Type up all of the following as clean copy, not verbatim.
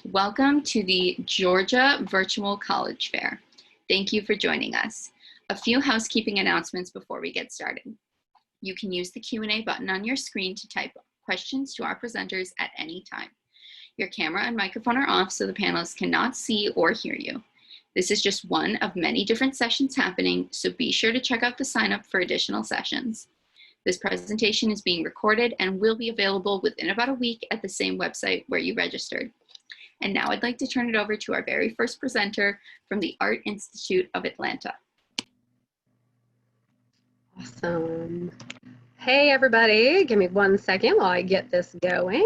Welcome to the Georgia Virtual College Fair. Thank you for joining us. A few housekeeping announcements before we get started. You can use the Q&A button on your screen to type questions to our presenters at any time. Your camera and microphone are off so the panelists cannot see or hear you. This is just one of many different sessions happening, so be sure to check out the sign up for additional sessions. This presentation is being recorded and will be available within about a week at the same website where you registered. And now I'd like to turn it over to our very first presenter from the Art Institute of Atlanta. Awesome. Hey, everybody. Give me 1 second while I get this going.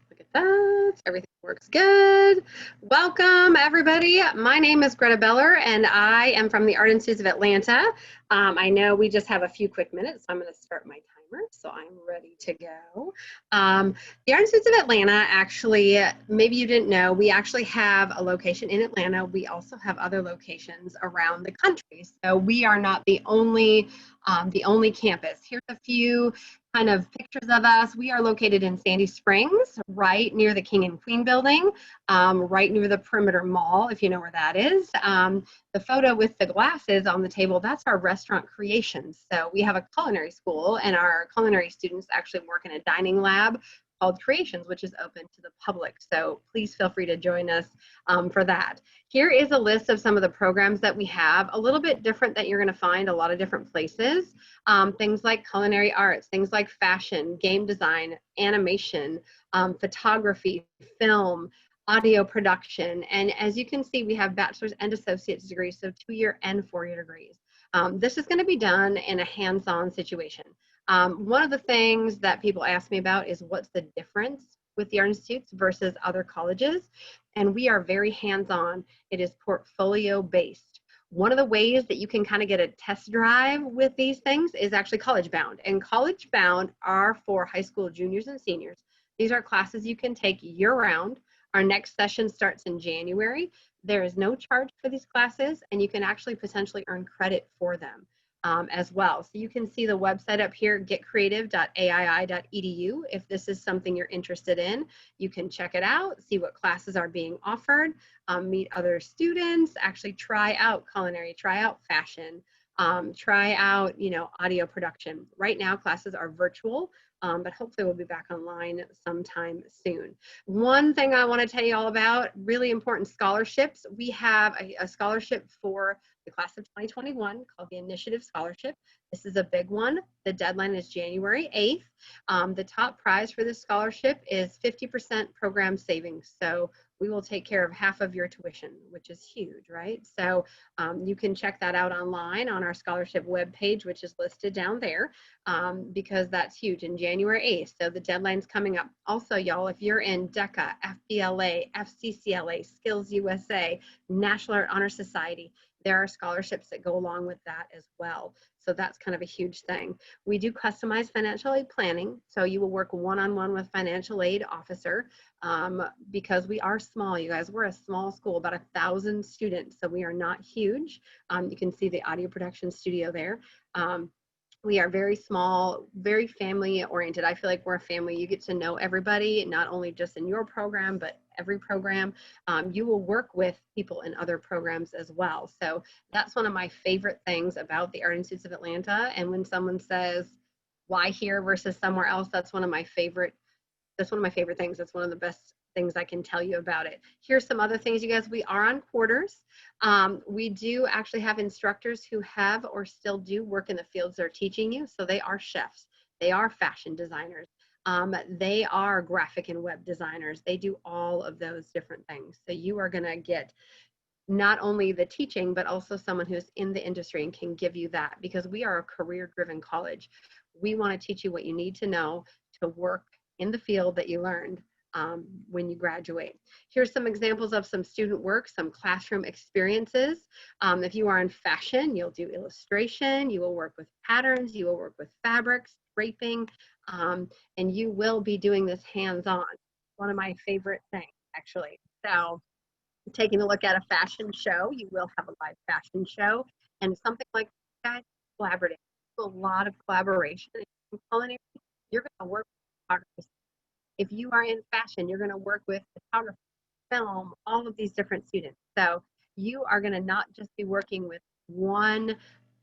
Look at that. Everything works good. Welcome, everybody. My name is Greta Beller, and I am from the Art Institute of Atlanta. I know we just have a few quick minutes, so I'm going to start my timer, so I'm ready to go. The Art Institute of Atlanta, actually, maybe you didn't know, we actually have a location in Atlanta. We also have other locations around the country, so we are not the only campus. Here's a few kind of pictures of us. We are located in Sandy Springs, right near the King and Queen building, right near the Perimeter Mall, if you know where that is. The photo with the glasses on the table, that's our restaurant creations. So we have a culinary school, and our culinary students actually work in a dining lab called Creations, which is open to the public. So please feel free to join us for that. Here is a list of some of the programs that we have, a little bit different that you're going to find a lot of different places. Things like culinary arts, things like fashion, game design, animation, photography, film, audio production. And as you can see, we have bachelor's and associate's degrees, so 2-year and 4-year degrees. This is going to be done in a hands-on situation. One of the things that people ask me about is what's the difference with the Art Institutes versus other colleges, and we are very hands-on. It is portfolio-based. One of the ways that you can kind of get a test drive with these things is actually College Bound, and College Bound are for high school juniors and seniors. These are classes you can take year-round. Our next session starts in January. There is no charge for these classes, and you can actually potentially earn credit for them as well. So you can see the website up here, getcreative.aii.edu. If this is something you're interested in, you can check it out, see what classes are being offered, meet other students, actually try out culinary, try out fashion, try out, audio production. Right now, classes are virtual, but hopefully we'll be back online sometime soon. One thing I want to tell you all about, really important scholarships. We have a scholarship for the class of 2021 called the Initiative Scholarship. This is a big one. The deadline is January 8th. The top prize for this scholarship is 50% program savings. So we will take care of half of your tuition, which is huge, right? So you can check that out online on our scholarship webpage, which is listed down there, because that's huge, in January 8th. So the deadline's coming up. Also, y'all, if you're in DECA, FBLA, FCCLA, Skills USA, National Art Honor Society, there are scholarships that go along with that as well. So that's kind of a huge thing. We do customized financial aid planning. So you will work one-on-one with financial aid officer because we are small, you guys. We're a small school, about 1,000 students. So we are not huge. You can see the audio production studio there. We are very small, very family oriented. I feel like we're a family. You get to know everybody, not only just in your program, but every program. You will work with people in other programs as well. So that's one of my favorite things about the Art Institutes of Atlanta. And when someone says, why here versus somewhere else, that's one of my favorite things. That's one of the best things I can tell you about it. Here's some other things, you guys. We are on quarters. We do actually have instructors who have or still do work in the fields they're teaching you. So they are chefs, they are fashion designers, they are graphic and web designers. They do all of those different things. So you are going to get not only the teaching, but also someone who's in the industry and can give you that, because we are a career-driven college. We want to teach you what you need to know to work in the field that you learned when you graduate. Here's some examples of some student work, some classroom experiences. If you are in fashion, you'll do illustration, you will work with patterns, you will work with fabrics, draping, and you will be doing this hands-on. One of my favorite things, actually. So taking a look at a fashion show, you will have a live fashion show, and something like that, collaborative. A lot of collaboration in culinary. You're going to work with photographers. If you are in fashion, you're going to work with photographers. film, all of these different students. So you are going to not just be working with one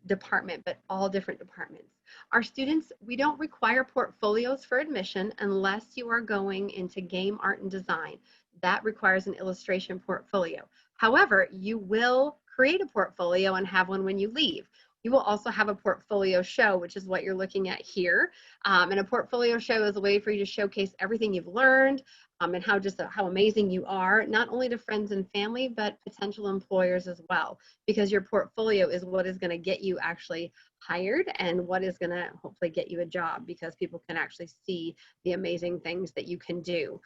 department, but all different departments. Our students, we don't require portfolios for admission unless you are going into game art and design. That requires an illustration portfolio. However, you will create a portfolio and have one when you leave. You will also have a portfolio show, which is what you're looking at here. And a portfolio show is a way for you to showcase everything you've learned, and how amazing you are, not only to friends and family, but potential employers as well, because your portfolio is what is going to get you actually hired and what is going to hopefully get you a job, because people can actually see the amazing things that you can do.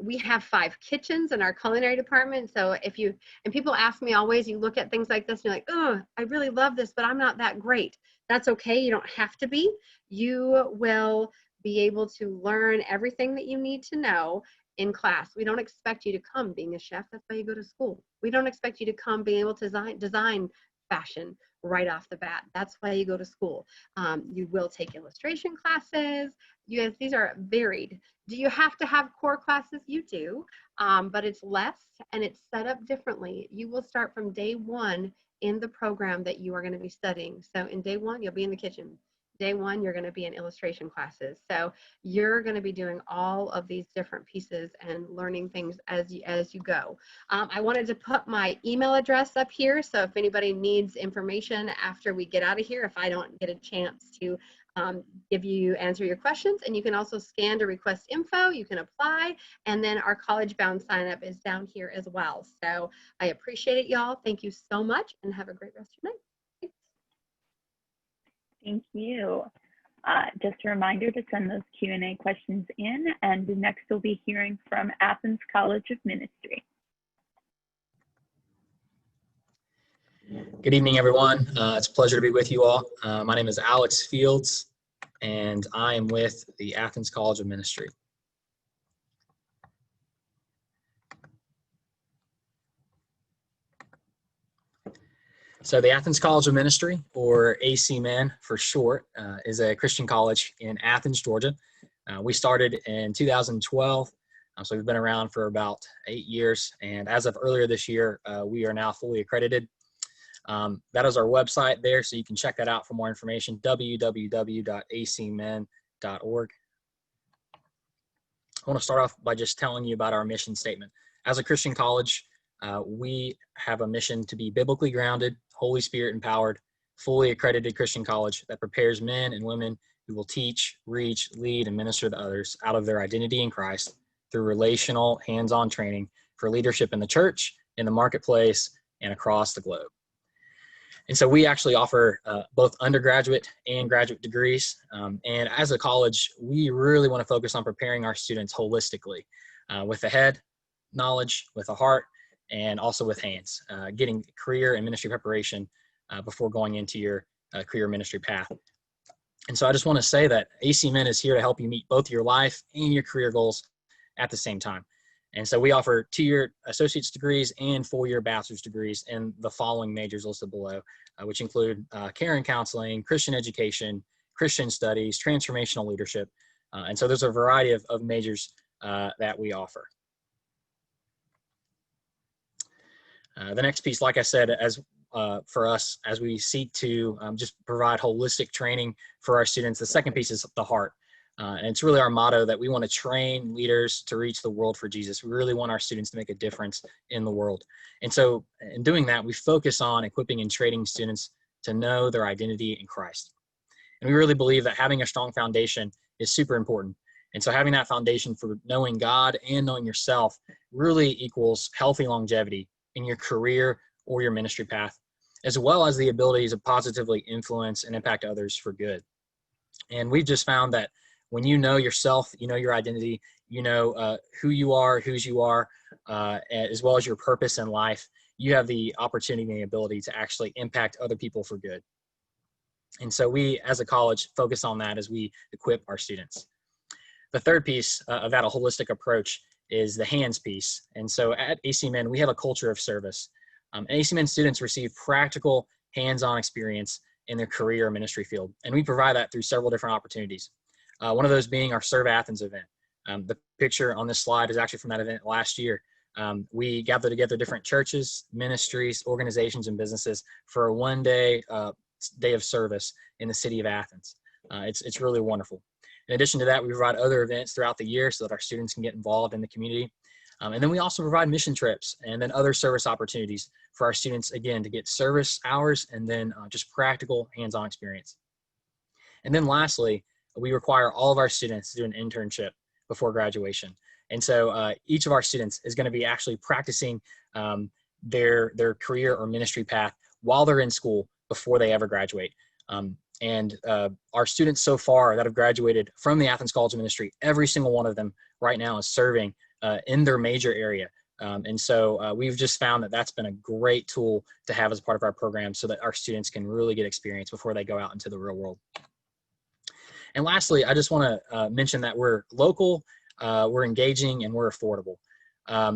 We have 5 kitchens in our culinary department. So and people ask me always, you look at things like this and you're like, oh, I really love this, but I'm not that great. That's okay. You don't have to be. You will be able to learn everything that you need to know in class. We don't expect you to come being a chef. That's why you go to school. We don't expect you to come being able to design fashion right off the bat. That's why you go to school. You will take illustration classes. You guys, these are varied. Do you have to have core classes? You do, but it's less and it's set up differently. You will start from day 1 in the program that you are going to be studying. So in day 1, you'll be in the kitchen. Day 1, you're going to be in illustration classes. So you're going to be doing all of these different pieces and learning things as you go. I wanted to put my email address up here. So if anybody needs information after we get out of here, if I don't get a chance to answer your questions, and you can also scan to request info, you can apply, and then our college bound sign up is down here as well. So I appreciate it, y'all. Thank you so much and have a great rest of your night. Thank you. Just a reminder to send those Q&A questions in, and next we'll be hearing from Athens College of Ministry. Good evening, everyone. It's a pleasure to be with you all. My name is Alex Fields, and I am with the Athens College of Ministry. So the Athens College of Ministry, or ACMN for short, is a Christian college in Athens, Georgia. We started in 2012, so we've been around for about 8 years, and as of earlier this year, we are now fully accredited. That is our website there, so you can check that out for more information, www.acmen.org. I want to start off by just telling you about our mission statement. As a Christian college, we have a mission to be biblically grounded, Holy Spirit empowered, fully accredited Christian college that prepares men and women who will teach, reach, lead, and minister to others out of their identity in Christ through relational, hands-on training for leadership in the church, in the marketplace, and across the globe. And so we actually offer both undergraduate and graduate degrees. And as a college, we really want to focus on preparing our students holistically with the head knowledge, with a heart, and also with hands, getting career and ministry preparation before going into your career ministry path. And so I just want to say that ACMN is here to help you meet both your life and your career goals at the same time. And so we offer 2-year associate's degrees and 4-year bachelor's degrees in the following majors listed below, which include care and counseling, Christian education, Christian studies, transformational leadership. And so there's a variety of majors that we offer. The next piece, like I said, for us, as we seek to just provide holistic training for our students, the second piece is the heart. And it's really our motto that we want to train leaders to reach the world for Jesus. We really want our students to make a difference in the world. And so in doing that, we focus on equipping and training students to know their identity in Christ. And we really believe that having a strong foundation is super important. And so having that foundation for knowing God and knowing yourself really equals healthy longevity in your career or your ministry path, as well as the ability to positively influence and impact others for good. And we've just found that when you know yourself, you know your identity, you know who you are, whose you are, as well as your purpose in life, you have the opportunity and the ability to actually impact other people for good. And so we, as a college, focus on that as we equip our students. The third piece of that, a holistic approach, is the hands piece. And so at ACMN, we have a culture of service. And ACMN students receive practical, hands-on experience in their career or ministry field. And we provide that through several different opportunities. One of those being our Serve Athens event. The picture on this slide is actually from that event last year. We gather together different churches, ministries, organizations, and businesses for a one-day day of service in the city of Athens. It's really wonderful. In addition to that, we provide other events throughout the year so that our students can get involved in the community. And then we also provide mission trips and then other service opportunities for our students, again, to get service hours and then just practical hands-on experience. And then lastly, we require all of our students to do an internship before graduation. And so each of our students is going to be actually practicing their career or ministry path while they're in school before they ever graduate. And our students so far that have graduated from the Athens College of Ministry, every single one of them right now is serving in their major area. And so we've just found that that's been a great tool to have as part of our program so that our students can really get experience before they go out into the real world. And lastly, I just want to mention that we're local, we're engaging, and we're affordable.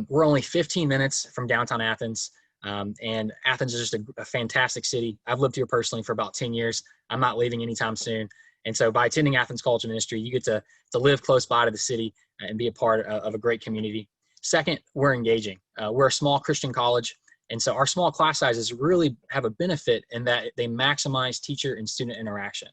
We're only 15 minutes from downtown Athens, and Athens is just a fantastic city. I've lived here personally for about 10 years. I'm not leaving anytime soon. And so by attending Athens College of Ministry, you get to live close by to the city and be a part of a great community. Second, we're engaging. We're a small Christian college, and so our small class sizes really have a benefit in that they maximize teacher and student interaction.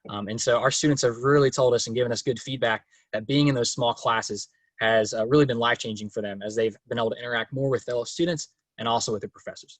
And so our students have really told us and given us good feedback that being in those small classes has really been life-changing for them as they've been able to interact more with fellow students and also with their professors.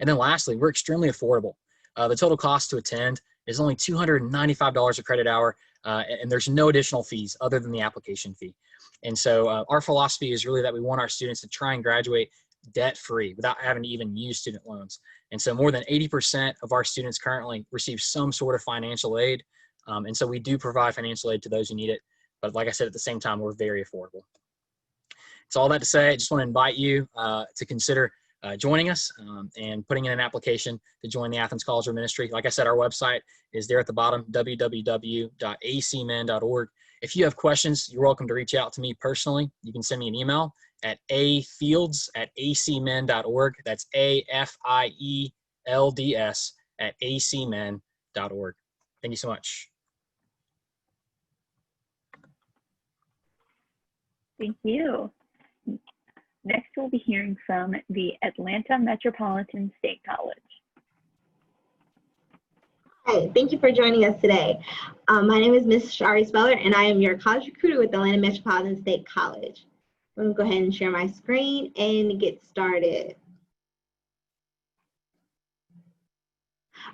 And then lastly, we're extremely affordable. The total cost to attend is only $295 a credit hour, and there's no additional fees other than the application fee. And so our philosophy is really that we want our students to try and graduate debt-free without having to even use student loans. And so more than 80% of our students currently receive some sort of financial aid. And so we do provide financial aid to those who need it. But like I said, at the same time, we're very affordable. So all that to say, I just want to invite you to consider joining us and putting in an application to join the Athens College of Ministry. Like I said, our website is there at the bottom, www.acmen.org. If you have questions, you're welcome to reach out to me personally. You can send me an email at afields@acmen.org. That's AFIELDS@acmen.org. Thank you so much. Thank you. Next, we'll be hearing from the Atlanta Metropolitan State College. Hi, thank you for joining us today. My name is Ms. Shari Speller, and I am your college recruiter with Atlanta Metropolitan State College. I'm going to go ahead and share my screen and get started.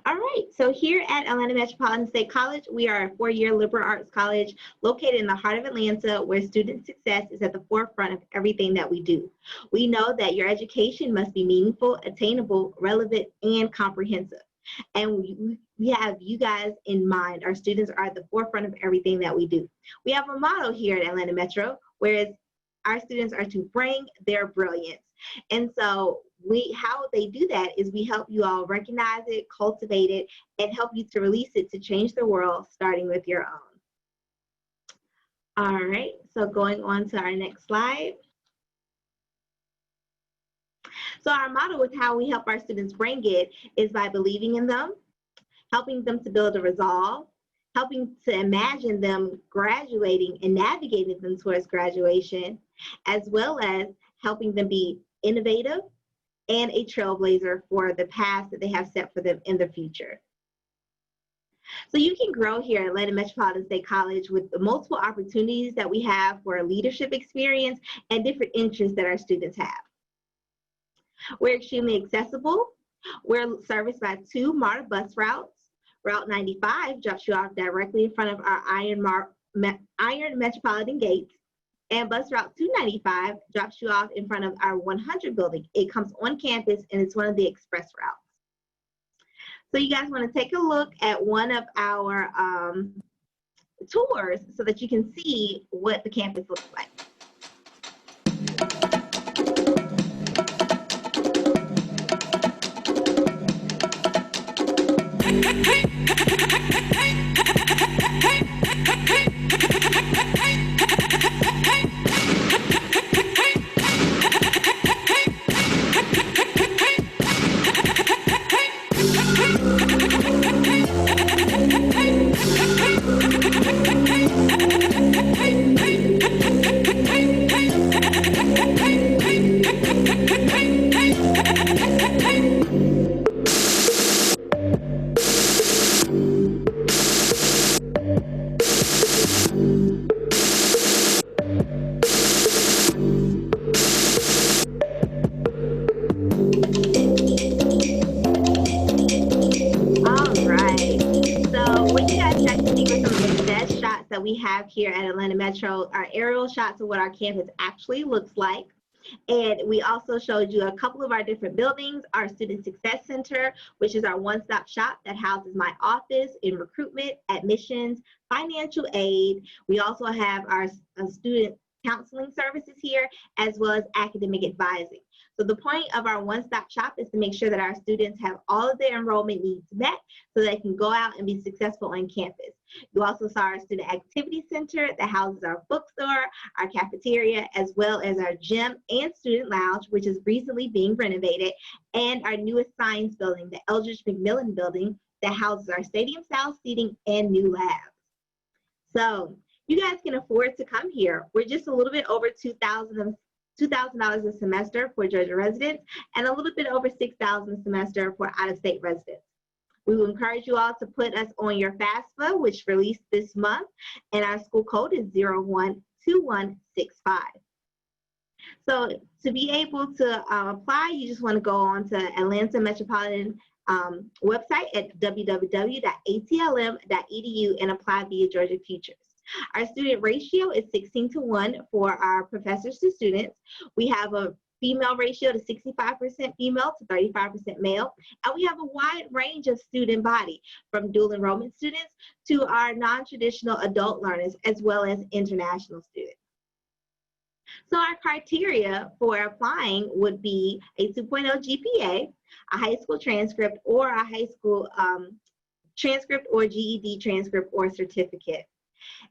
All right, so here at Atlanta Metropolitan State College, we are a four-year liberal arts college located in the heart of Atlanta, where student success is at the forefront of everything that we do. We know that your education must be meaningful, attainable, relevant, and comprehensive. And we have you guys in mind. Our students are at the forefront of everything that we do. We have a motto here at Atlanta Metro, whereas our students are to bring their brilliance. And so how they do that is we help you all recognize it, cultivate it, and help you to release it to change the world, starting with your own. All right, so going on to our next slide. So our motto with how we help our students bring it is by believing in them, helping them to build a resolve, helping to imagine them graduating and navigating them towards graduation, as well as helping them be innovative and a trailblazer for the path that they have set for them in the future. So you can grow here at Atlanta Metropolitan State College with the multiple opportunities that we have for a leadership experience and different interests that our students have. We're extremely accessible. We're serviced by 2 MARTA bus routes. Route 95 drops you off directly in front of our Iron Metropolitan gates. And bus route 295 drops you off in front of our 100 building. It comes on campus and it's one of the express routes. So you guys want to take a look at one of our tours so that you can see what the campus looks like. aerial shots of what our campus actually looks like. And we also showed you a couple of our different buildings, our Student Success Center, which is our one-stop shop that houses my office in recruitment, admissions, financial aid. We also have our student counseling services here, as well as academic advising. So the point of our one-stop shop is to make sure that our students have all of their enrollment needs met so they can go out and be successful on campus. You also saw our Student Activity Center that houses our bookstore, our cafeteria, as well as our gym and student lounge, which is recently being renovated, and our newest science building, the Eldridge McMillan building, that houses our stadium-style seating and new labs. So you guys can afford to come here. We're just a little bit over $2,000 a semester for Georgia residents and a little bit over $6,000 a semester for out-of-state residents. We will encourage you all to put us on your FAFSA, which released this month, and our school code is 012165. So to be able to apply, you just want to go on to Atlanta Metropolitan website at www.atlm.edu and apply via Georgia Futures. Our student ratio is 16:1 for our professors to students. We have a female ratio to 65% female to 35% male, and we have a wide range of student body, from dual enrollment students to our non-traditional adult learners, as well as international students. So our criteria for applying would be a 2.0 GPA, a high school transcript, or a high school transcript or GED transcript or certificate.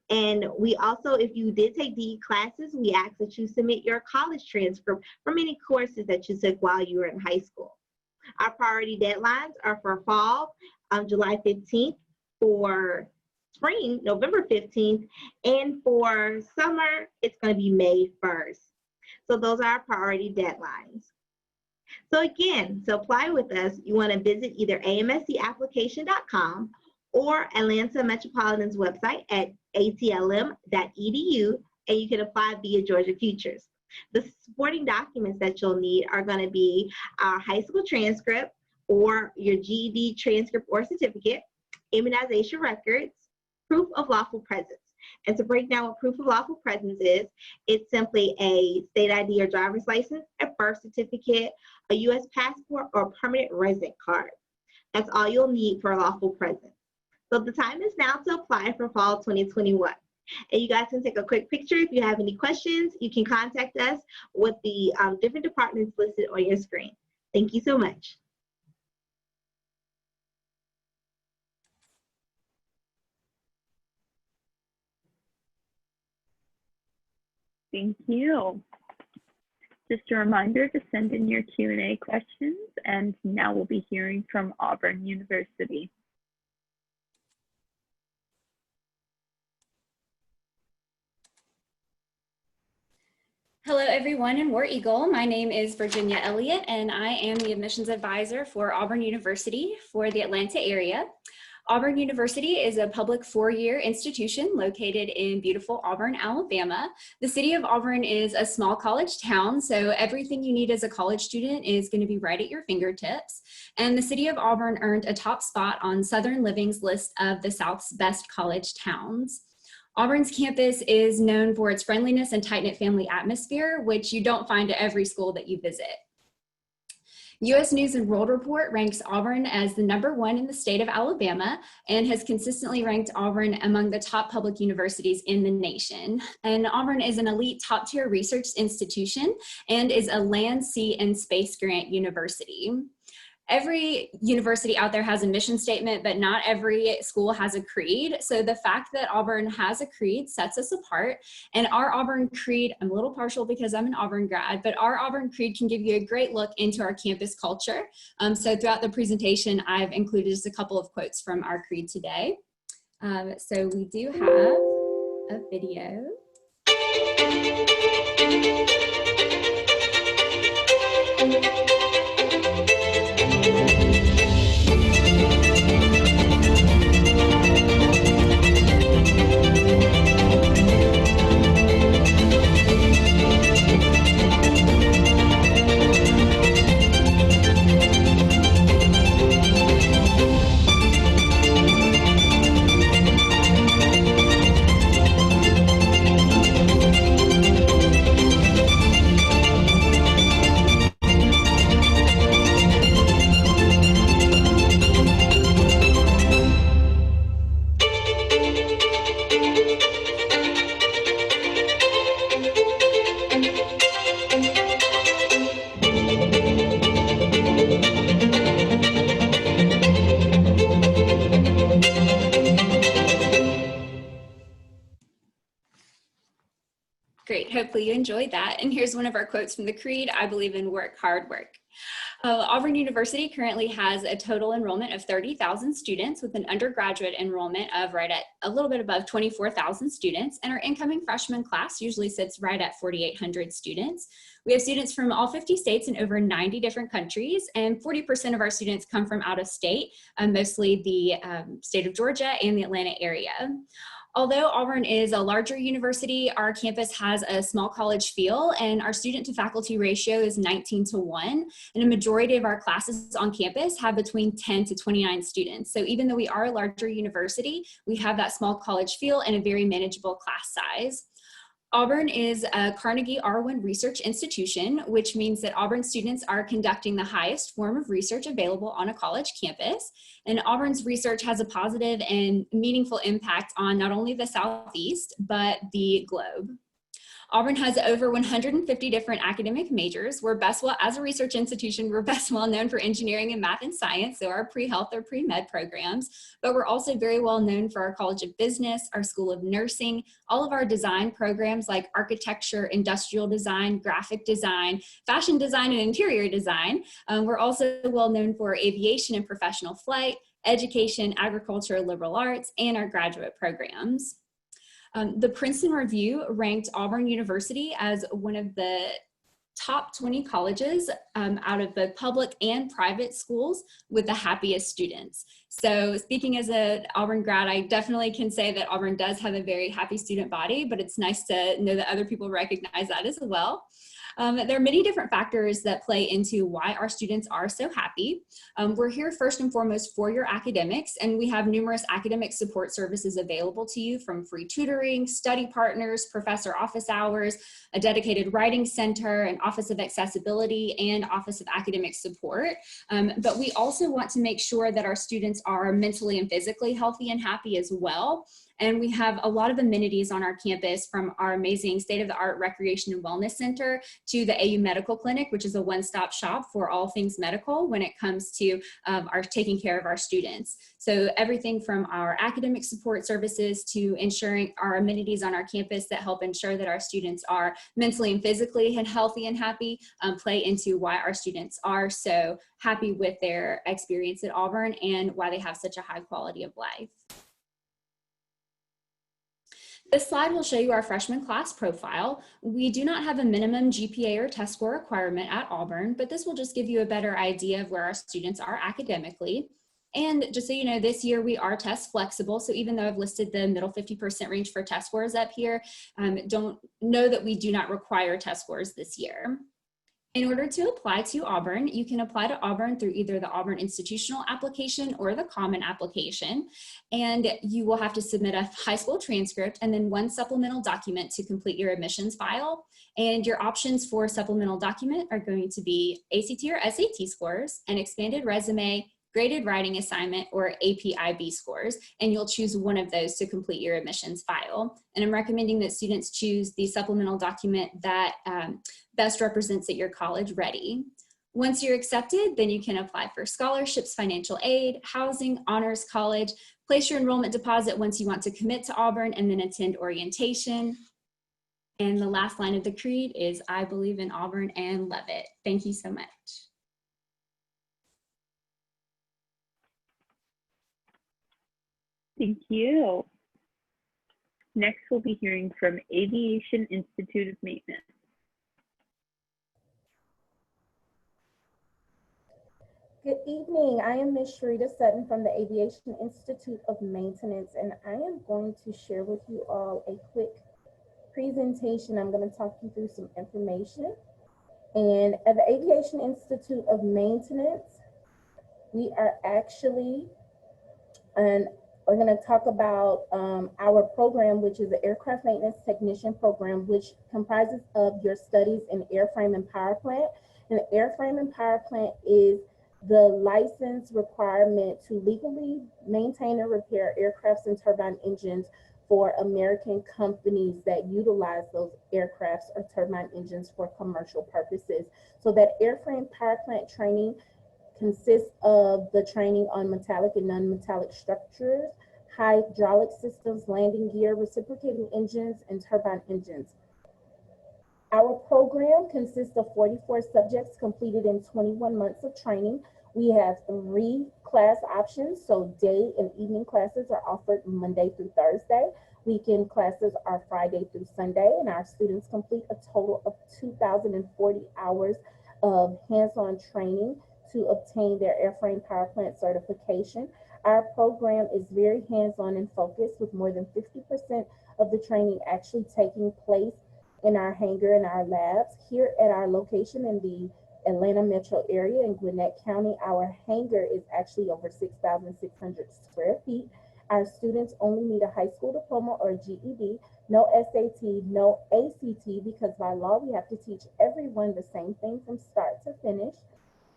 And we also, if you did take DE classes, we ask that you submit your college transcript from any courses that you took while you were in high school. Our priority deadlines are for fall, July 15th, for spring, November 15th, and for summer, it's going to be May 1st. So those are our priority deadlines. So again, to apply with us, you want to visit either amscapplication.com or Atlanta Metropolitan's website at atlm.edu, and you can apply via Georgia Futures. The supporting documents that you'll need are going to be our high school transcript or your GED transcript or certificate, immunization records, proof of lawful presence. And to break down what proof of lawful presence is, it's simply a state ID or driver's license, a birth certificate, a U.S. passport, or permanent resident card. That's all you'll need for lawful presence. So the time is now to apply for fall 2021. And you guys can take a quick picture. If you have any questions, you can contact us with the different departments listed on your screen. Thank you so much. Thank you. Just a reminder to send in your Q&A questions, and now we'll be hearing from Auburn University. Hello, everyone in War Eagle. My name is Virginia Elliott, and I am the admissions advisor for Auburn University for the Atlanta area. Auburn University is a public four-year institution located in beautiful Auburn, Alabama. The city of Auburn is a small college town, so everything you need as a college student is going to be right at your fingertips. And the city of Auburn earned a top spot on Southern Living's list of the South's best college towns. Auburn's campus is known for its friendliness and tight-knit family atmosphere, which you don't find at every school that you visit. U.S. News and World Report ranks Auburn as the #1 in the state of Alabama and has consistently ranked Auburn among the top public universities in the nation. And Auburn is an elite top-tier research institution and is a land, sea, and space grant university. Every university out there has a mission statement, but not every school has a creed. So the fact that Auburn has a creed sets us apart. And our Auburn creed, I'm a little partial because I'm an Auburn grad, but our Auburn creed can give you a great look into our campus culture. So throughout the presentation, I've included just a couple of quotes from our creed today. So we do have a video. hopefully you enjoyed that. And here's one of our quotes from the Creed: I believe in work, hard work. Auburn University currently has a total enrollment of 30,000 students, with an undergraduate enrollment of right at a little bit above 24,000 students. And our incoming freshman class usually sits right at 4,800 students. We have students from all 50 states and over 90 different countries, and 40% of our students come from out of state, mostly the state of Georgia and the Atlanta area. Although Auburn is a larger university, our campus has a small college feel, and our student to faculty ratio is 19:1. And a majority of our classes on campus have between 10 to 29 students. So even though we are a larger university, we have that small college feel and a very manageable class size. Auburn is a Carnegie R1 research institution, which means that Auburn students are conducting the highest form of research available on a college campus. And Auburn's research has a positive and meaningful impact on not only the Southeast, but the globe. Auburn has over 150 different academic majors. We're best well, as a research institution, we're best well known for engineering and math and science, so our pre-health or pre-med programs, but we're also very well known for our College of Business, our School of Nursing, all of our design programs like architecture, industrial design, graphic design, fashion design, and interior design. We're also well known for aviation and professional flight, education, agriculture, liberal arts, and our graduate programs. The Princeton Review ranked Auburn University as one of the top 20 colleges out of both public and private schools with the happiest students. So speaking as an Auburn grad, I definitely can say that Auburn does have a very happy student body, but it's nice to know that other people recognize that as well. There are many different factors that play into why our students are so happy. We're here first and foremost for your academics, and we have numerous academic support services available to you, from free tutoring, study partners, professor office hours, a dedicated writing center, an office of accessibility, and office of academic support. But we also want to make sure that our students are mentally and physically healthy and happy as well. And we have a lot of amenities on our campus, from our amazing state-of-the-art recreation and wellness center to the AU Medical Clinic, which is a one-stop shop for all things medical when it comes to our taking care of our students. So everything from our academic support services to ensuring our amenities on our campus that help ensure that our students are mentally and physically healthy and happy play into why our students are so happy with their experience at Auburn and why they have such a high quality of life. This slide will show you our freshman class profile. We do not have a minimum GPA or test score requirement at Auburn, but this will just give you a better idea of where our students are academically. And just so you know, this year we are test flexible. So even though I've listed the middle 50% range for test scores up here, don't know that we do not require test scores this year. In order to apply to Auburn, you can apply to Auburn through either the Auburn institutional application or the common application. And you will have to submit a high school transcript and then one supplemental document to complete your admissions file. And your options for supplemental document are going to be ACT or SAT scores, an expanded resume, graded writing assignment, or APIB scores, and you'll choose one of those to complete your admissions file. And I'm recommending that students choose the supplemental document that best represents that you're college ready. Once you're accepted, then you can apply for scholarships, financial aid, housing, honors college, place your enrollment deposit once you want to commit to Auburn, and then attend orientation. And the last line of the creed is, I believe in Auburn and love it. Thank you so much. Thank you. Next, we'll be hearing from Aviation Institute of Maintenance. Good evening. I am Ms. Sharita Sutton from the Aviation Institute of Maintenance, and I am going to share with you all a quick presentation. I'm going to talk you through some information. And at the Aviation Institute of Maintenance, we are actually we're going to talk about our program, which is the Aircraft Maintenance Technician Program, which comprises of your studies in airframe and power plant. And the airframe and power plant is the license requirement to legally maintain and repair aircrafts and turbine engines for American companies that utilize those aircrafts or turbine engines for commercial purposes. So that airframe power plant training consists of the training on metallic and non-metallic structures, hydraulic systems, landing gear, reciprocating engines, and turbine engines. Our program consists of 44 subjects completed in 21 months of training. We have 3 class options, so day and evening classes are offered Monday through Thursday. Weekend classes are Friday through Sunday, and our students complete a total of 2,040 hours of hands-on training to obtain their airframe power plant certification. Our program is very hands-on and focused, with more than 50% of the training actually taking place in our hangar and our labs. Here at our location in the Atlanta metro area in Gwinnett County, our hangar is actually over 6,600 square feet. Our students only need a high school diploma or a GED, no SAT, no ACT, because by law we have to teach everyone the same thing from start to finish.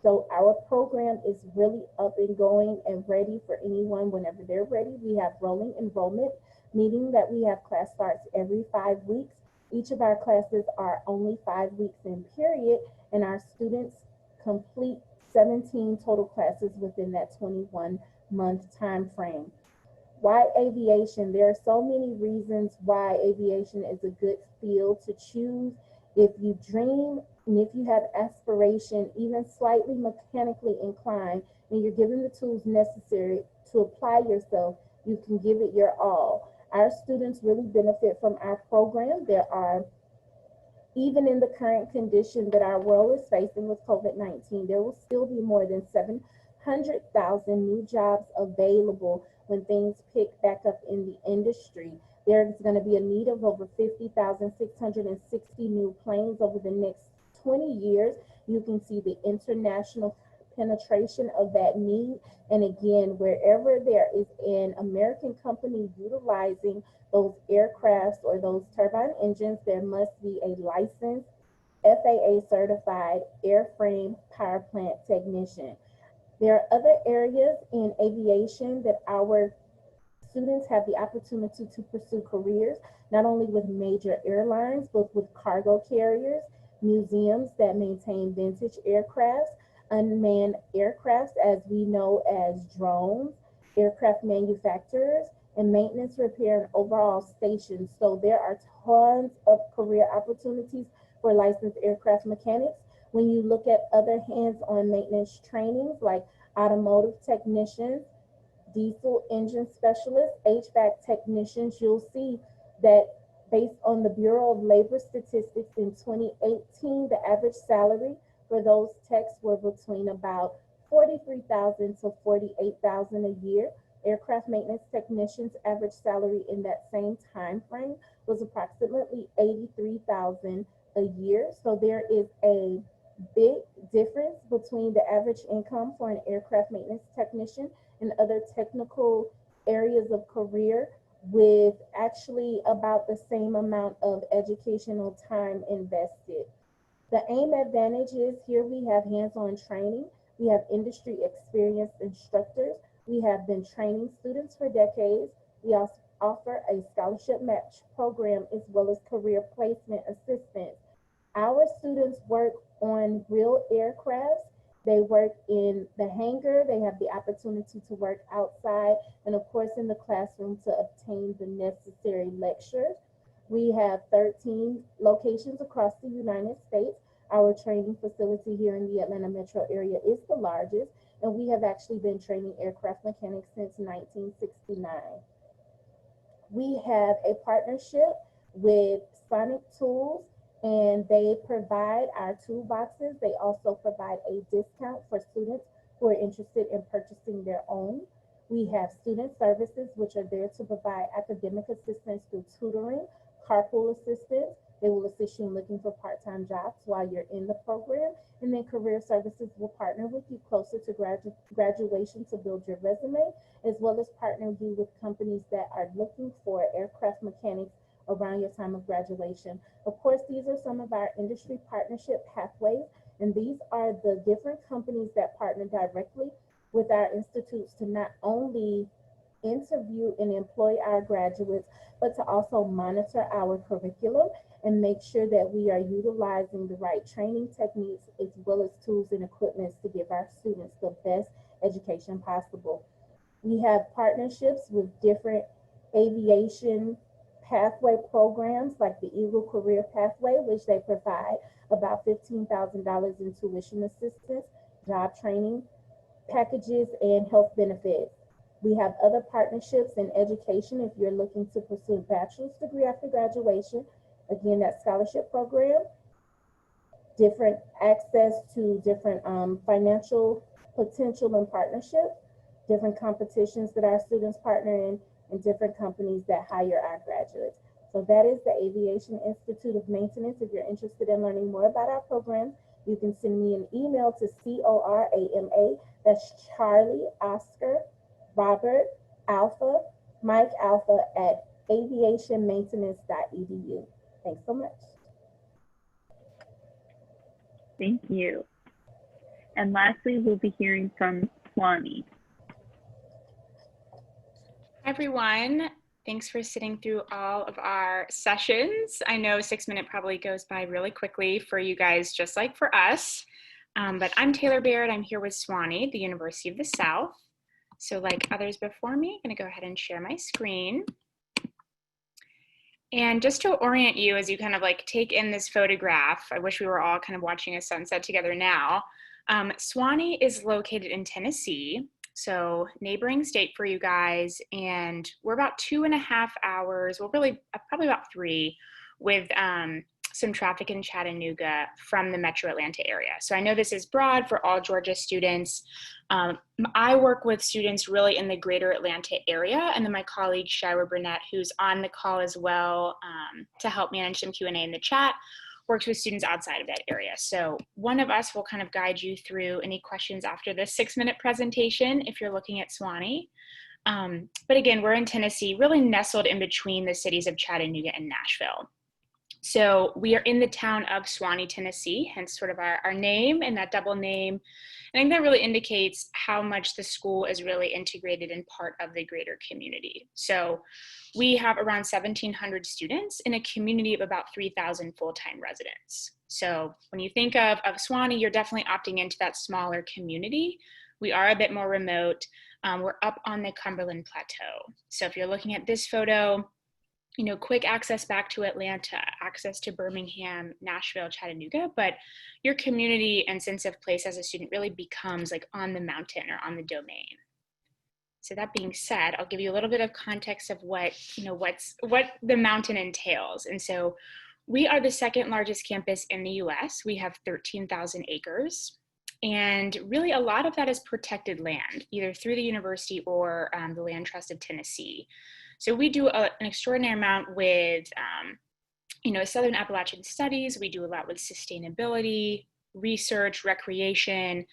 So our program is really up and going and ready for anyone whenever they're ready. We have rolling enrollment, meaning that we have class starts every 5 weeks. Each of our classes are only 5 weeks in period, and our students complete 17 total classes within that 21-month time frame. Why aviation? There are so many reasons why aviation is a good field to choose. If you dream and if you have aspiration, even slightly mechanically inclined, and you're given the tools necessary to apply yourself, you can give it your all. Our students really benefit from our program. There are, even in the current condition that our world is facing with COVID-19, there will still be more than 700,000 new jobs available when things pick back up in the industry. There's going to be a need of over 50,660 new planes over the next 20 years. You can see the international penetration of that need. And again, wherever there is an American company utilizing those aircrafts or those turbine engines, there must be a licensed FAA certified airframe power plant technician. There are other areas in aviation that our students have the opportunity to pursue careers, not only with major airlines, but with cargo carriers, museums that maintain vintage aircrafts, unmanned aircrafts, as we know as drones, aircraft manufacturers, and maintenance, repair, and overall stations. So there are tons of career opportunities for licensed aircraft mechanics. When you look at other hands-on maintenance trainings like automotive technicians, diesel engine specialists, HVAC technicians, you'll see that based on the Bureau of Labor Statistics in 2018, the average salary for those techs were between about $43,000 to $48,000 a year. Aircraft maintenance technicians' average salary in that same time frame was approximately $83,000 a year. So there is a big difference between the average income for an aircraft maintenance technician and other technical areas of career, with actually about the same amount of educational time invested. The AIM advantage is here we have hands-on training, we have industry experienced instructors, we have been training students for decades, we also offer a scholarship match program as well as career placement assistance. Our students work on real aircrafts. They work in the hangar. They have the opportunity to work outside and, of course, in the classroom to obtain the necessary lectures. We have 13 locations across the United States. Our training facility here in the Atlanta metro area is the largest, and we have actually been training aircraft mechanics since 1969. We have a partnership with Sonic Tools, and they provide our toolboxes. They also provide a discount for students who are interested in purchasing their own. We have student services, which are there to provide academic assistance through tutoring, carpool assistance. They will assist you in looking for part-time jobs while you're in the program. And then career services will partner with you closer to graduation to build your resume, as well as partner you with companies that are looking for aircraft mechanics around your time of graduation. Of course, these are some of our industry partnership pathways, and these are the different companies that partner directly with our institutes to not only interview and employ our graduates, but to also monitor our curriculum and make sure that we are utilizing the right training techniques as well as tools and equipment to give our students the best education possible. We have partnerships with different aviation pathway programs like the Eagle Career Pathway, which they provide about $15,000 in tuition assistance, job training packages, and health benefits. We have other partnerships in education if you're looking to pursue a bachelor's degree after graduation. Again, that scholarship program, different access to different financial potential and partnerships, different competitions that our students partner in, and different companies that hire our graduates. So that is the Aviation Institute of Maintenance. If you're interested in learning more about our program, you can send me an email to CORAMA, that's Charlie, Oscar, Robert, Alpha, Mike Alpha at aviationmaintenance.edu. Thanks so much. Thank you. And lastly, we'll be hearing from Sewanee. Hi, everyone. Thanks for sitting through all of our sessions. I know 6 minutes probably goes by really quickly for you guys, just like for us. But I'm Taylor Baird. I'm here with Sewanee, the University of the South. So like others before me, I'm going to go ahead and share my screen. And just to orient you as you kind of like take in this photograph, I wish we were all kind of watching a sunset together now. Sewanee is located in Tennessee, so neighboring state for you guys, and we're about 2.5 hours, well really probably about 3, with some traffic in Chattanooga from the metro Atlanta area. So I know this is broad for all Georgia students. I work with students really in the greater Atlanta area, and then my colleague Shira Burnett, who's on the call as well to help manage some Q&A in the chat, works with students outside of that area. So one of us will kind of guide you through any questions after this 6-minute presentation if you're looking at Sewanee. But again, we're in Tennessee, really nestled in between the cities of Chattanooga and Nashville. So we are in the town of Sewanee, Tennessee, hence sort of our name and that double name. And I think that really indicates how much the school is really integrated in part of the greater community. So we have around 1,700 students in a community of about 3,000 full-time residents. So when you think of Sewanee, you're definitely opting into that smaller community. We are a bit more remote. We're up on the Cumberland Plateau. So if you're looking at this photo, you know, quick access back to Atlanta, access to Birmingham, Nashville, Chattanooga, but your community and sense of place as a student really becomes like on the mountain or on the domain. So that being said, I'll give you a little bit of context of what the mountain entails. And so we are the 2nd largest campus in the US. We have 13,000 acres. And really a lot of that is protected land, either through the university or the Land Trust of Tennessee. So we do an extraordinary amount with, Southern Appalachian studies. We do a lot with sustainability, research, recreation,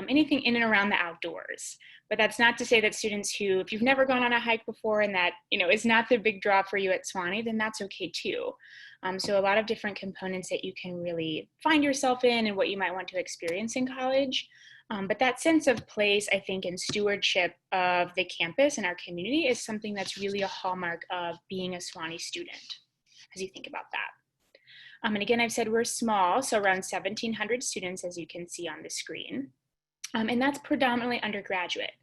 anything in and around the outdoors. But that's not to say that students who, if you've never gone on a hike before and that, is not the big draw for you at Sewanee, then that's okay too. So a lot of different components that you can really find yourself in and what you might want to experience in college. But that sense of place, I think, and stewardship of the campus and our community is something that's really a hallmark of being a Sewanee student, as you think about that. And again, I've said we're small, so around 1,700 students, as you can see on the screen. And that's predominantly undergraduate.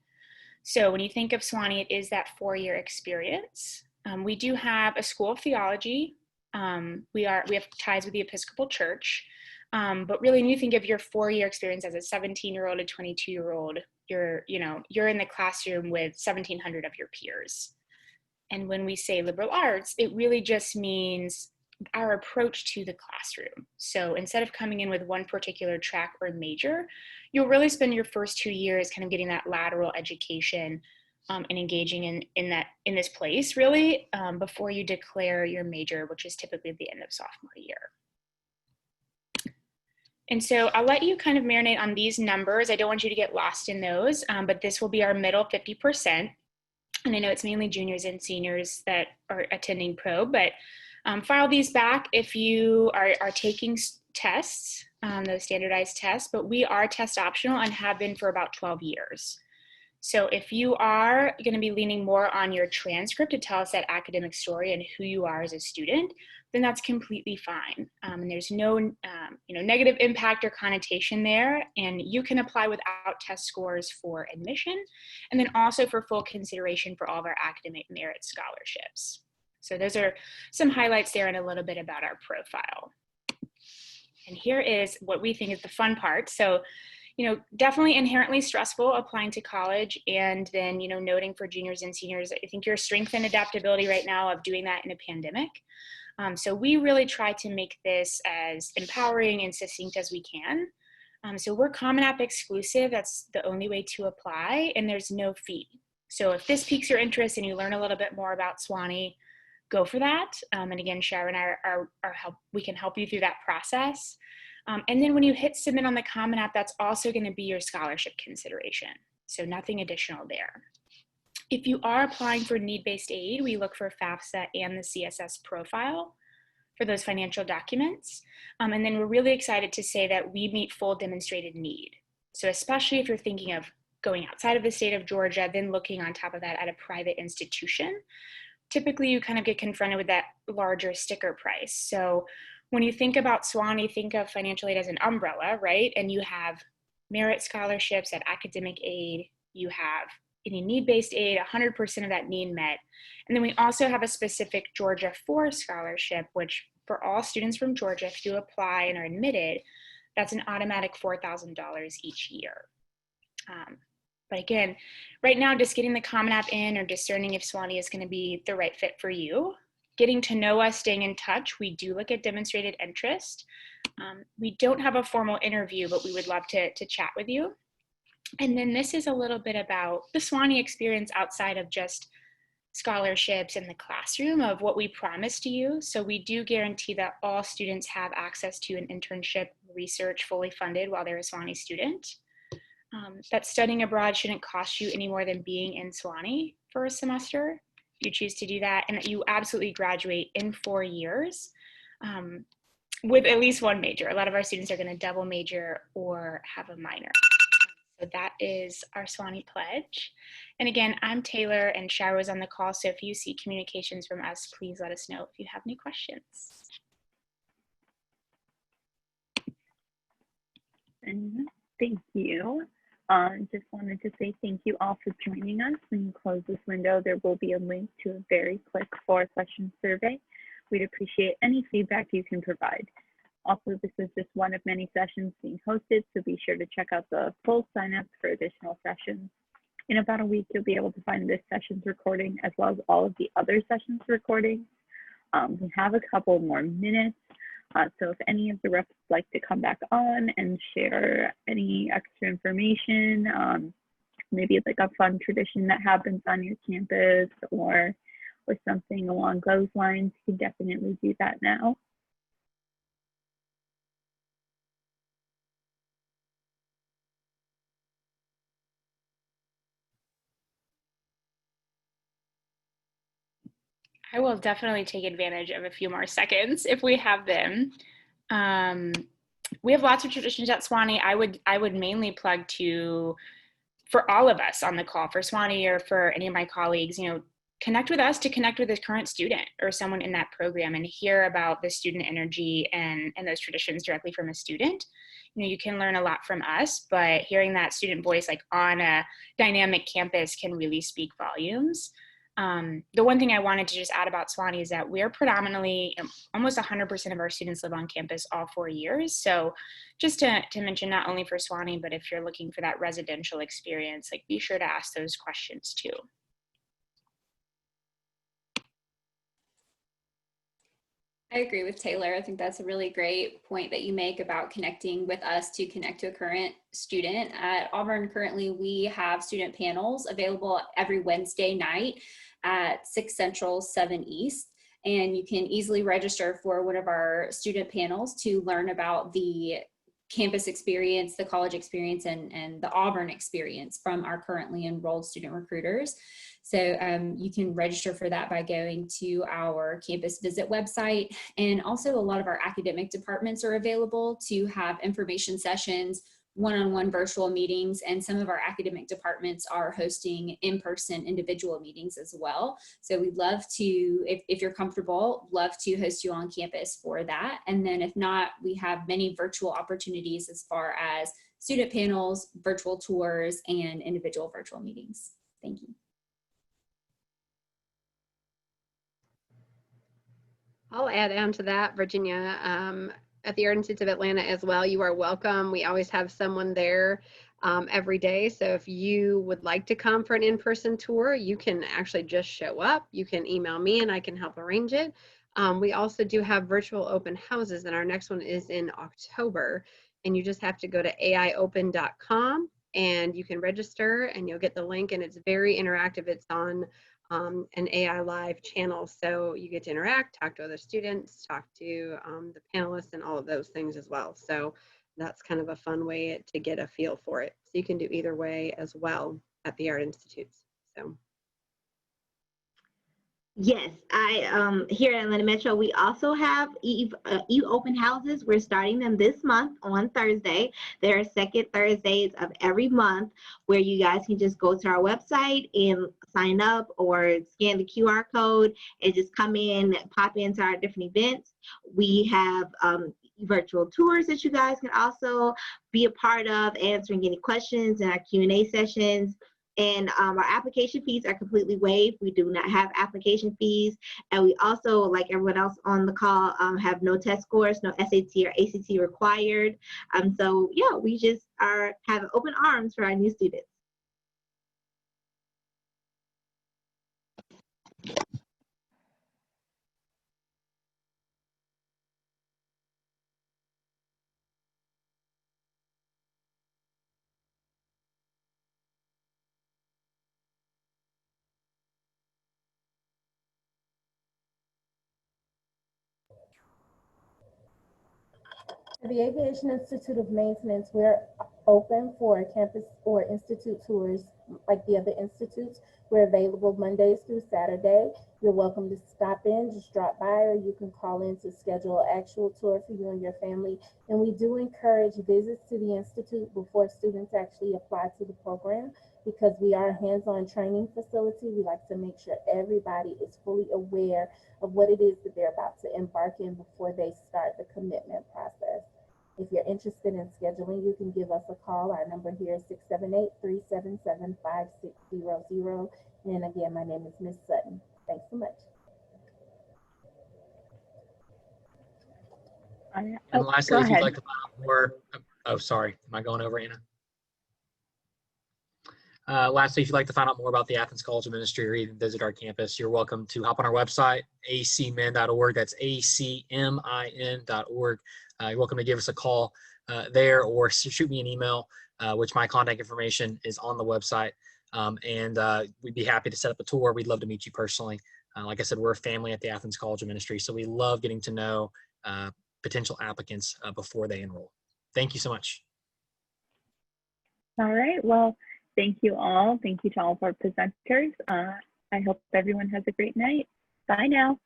So when you think of Sewanee, it is that 4-year experience. We do have a school of theology. We have ties with the Episcopal Church. But really, when you think of your 4-year experience as a 17-year-old, a 22-year-old, you're in the classroom with 1,700 of your peers. And when we say liberal arts, it really just means our approach to the classroom. So instead of coming in with one particular track or major, you'll really spend your first 2 years kind of getting that lateral education and engaging in this place really before you declare your major, which is typically the end of sophomore year. And so I'll let you kind of marinate on these numbers. I don't want you to get lost in those, but this will be our middle 50%. And I know it's mainly juniors and seniors that are attending pro, but file these back if you are taking tests, those standardized tests, but we are test optional and have been for about 12 years. So if you are going to be leaning more on your transcript to tell us that academic story and who you are as a student, then that's completely fine. And there's no negative impact or connotation there. And you can apply without test scores for admission, and then also for full consideration for all of our academic merit scholarships. So those are some highlights there and a little bit about our profile. And here is what we think is the fun part. So, definitely inherently stressful applying to college, and then, noting for juniors and seniors, I think your strength and adaptability right now of doing that in a pandemic. So we really try to make this as empowering and succinct as we can. So we're Common App exclusive. That's the only way to apply, and there's no fee. So if this piques your interest and you learn a little bit more about Sewanee, go for that. And again, Shara and I we can help you through that process. And then when you hit submit on the Common App, that's also going to be your scholarship consideration. So nothing additional there. If you are applying for need-based aid, we look for FAFSA and the CSS profile for those financial documents. And then we're really excited to say that we meet full demonstrated need. So especially if you're thinking of going outside of the state of Georgia, then looking on top of that at a private institution, typically you kind of get confronted with that larger sticker price. So when you think about Sewanee, think of financial aid as an umbrella, right? And you have merit scholarships at academic aid, you have any need-based aid, 100% of that need met. And then we also have a specific Georgia 4 scholarship, which for all students from Georgia, if you apply and are admitted, that's an automatic $4,000 each year. But again, right now, just getting the Common App in or discerning if Sewanee is going to be the right fit for you. Getting to know us, staying in touch. We do look at demonstrated interest. We don't have a formal interview, but we would love to chat with you. And then this is a little bit about the Sewanee experience outside of just scholarships in the classroom of what we promise to you. So we do guarantee that all students have access to an internship research fully funded while they're a Sewanee student. That studying abroad shouldn't cost you any more than being in Sewanee for a semester if you choose to do that, and that you absolutely graduate in 4 years with at least one major. A lot of our students are going to double major or have a minor. So that is our Sewanee pledge. And again, I'm Taylor and Shara was on the call. So if you see communications from us, please let us know if you have any questions. And thank you. Just wanted to say thank you all for joining us. When you close this window, there will be a link to a very quick 4-question survey. We'd appreciate any feedback you can provide. Also, this is just one of many sessions being hosted, so be sure to check out the full signups for additional sessions. In about a week, you'll be able to find this session's recording as well as all of the other sessions recordings. We have a couple more minutes, so if any of the reps would like to come back on and share any extra information, maybe like a fun tradition that happens on your campus or something along those lines, you can definitely do that now. I will definitely take advantage of a few more seconds if we have them. We have lots of traditions at Sewanee. I would mainly plug for all of us on the call, for Sewanee or for any of my colleagues, connect with us to connect with a current student or someone in that program and hear about the student energy and those traditions directly from a student. You can learn a lot from us, but hearing that student voice like on a dynamic campus can really speak volumes. The one thing I wanted to just add about Sewanee is that we're predominantly, almost 100% of our students live on campus all 4 years. So just to mention, not only for Sewanee, but if you're looking for that residential experience, like be sure to ask those questions too. I agree with Taylor. I think that's a really great point that you make about connecting with us to connect to a current student. At Auburn, currently, we have student panels available every Wednesday night at 6 Central, 7 East. And you can easily register for one of our student panels to learn about the campus experience, the college experience, and the Auburn experience from our currently enrolled student recruiters. So you can register for that by going to our campus visit website. And also a lot of our academic departments are available to have information sessions, one-on-one virtual meetings, and some of our academic departments are hosting in-person individual meetings as well. So we'd love to, if you're comfortable, love to host you on campus for that. And then if not, we have many virtual opportunities as far as student panels, virtual tours, and individual virtual meetings. Thank you. I'll add on to that, Virginia. At the Art Institute of Atlanta as well, you are welcome. We always have someone there every day. So if you would like to come for an in-person tour, you can actually just show up. You can email me and I can help arrange it. We also do have virtual open houses, and our next one is in October. And you just have to go to aiopen.com and you can register and you'll get the link, and it's very interactive. It's on an AI live channel. So you get to interact, talk to other students, talk to the panelists and all of those things as well. So that's kind of a fun way to get a feel for it. So you can do either way as well at the Art Institutes. So. Yes, I here at Atlanta Metro, we also have Eve open houses. We're starting them this month on Thursday. There are second Thursdays of every month where you guys can just go to our website and sign up or scan the QR code and just come in, pop into our different events. We have virtual tours that you guys can also be a part of, answering any questions in our Q&A sessions. And our application fees are completely waived. We do not have application fees. And we also, like everyone else on the call, have no test scores, no SAT or ACT required. So yeah, we just have open arms for our new students. At the Aviation Institute of Maintenance, we're open for campus or institute tours like the other institutes. We're available Mondays through Saturday. You're welcome to stop in, just drop by, or you can call in to schedule an actual tour for you and your family. And we do encourage visits to the institute before students actually apply to the program, because we are a hands-on training facility. We like to make sure everybody is fully aware of what it is that they're about to embark in before they start the commitment process. If you're interested in scheduling, you can give us a call. Our number here is 678-377-5600. And again, my name is Miss Sutton. Thanks so much. And Oh, lastly, go if you'd ahead. like to find out more, oh, sorry, am I going over, Anna? Lastly, if you'd like to find out more about the Athens College of Ministry or even visit our campus, you're welcome to hop on our website, acmin.org. That's acmin.org. You're welcome to give us a call there, or shoot me an email, which my contact information is on the website. And we'd be happy to set up a tour. We'd love to meet you personally. Like I said, we're a family at the Athens College of Ministry, so we love getting to know potential applicants before they enroll. Thank you so much. All right. Well, thank you all. Thank you to all of our presenters. I hope everyone has a great night. Bye now.